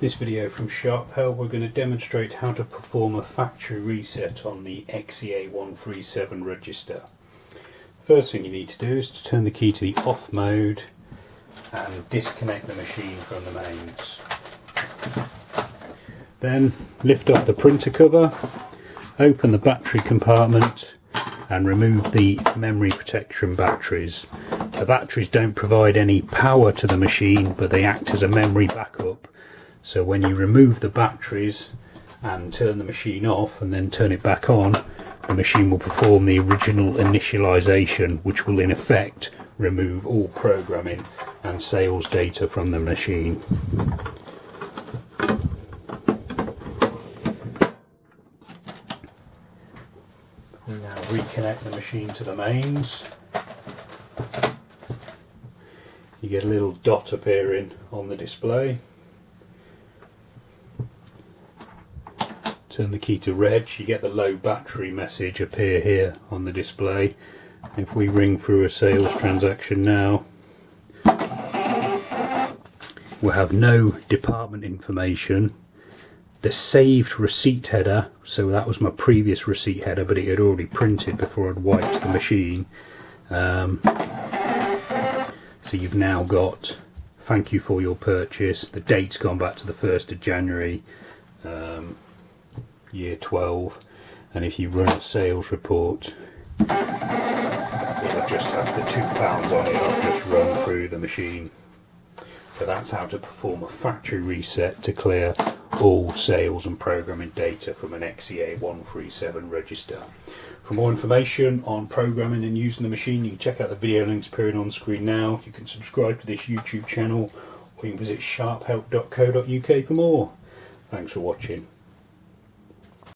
This video from Sharp Help, we're going to demonstrate how to perform a factory reset on the XEA137 register. First thing you need to do is to turn the key to the off mode and disconnect the machine from the mains. Then lift off the printer cover, open the battery compartment and remove the memory protection batteries. The batteries don't provide any power to the machine, but they act as a memory backup. So when you remove the batteries and turn the machine off and then turn it back on, the machine will perform the original initialization, which will in effect remove all programming and sales data from the machine. We now reconnect the machine to the mains. You get a little dot appearing on the display. Turn the key to reg, you get the low battery message appear here on the display. If we ring through a sales transaction now, we'll have no department information. The saved receipt header, so that was my previous receipt header, but it had already printed before I'd wiped the machine. So you've now got thank you for your purchase. The date's gone back to the 1st of January year 12, and if you run a sales report, it'll just have the £2 on it. I'll just run through the machine. So that's how to perform a factory reset to clear all sales and programming data from an XEA137 register. For more information on programming and using the machine, you can check out the video links appearing on screen now. You can subscribe to this YouTube channel, or you can visit sharphelp.co.uk for more. Thanks for watching.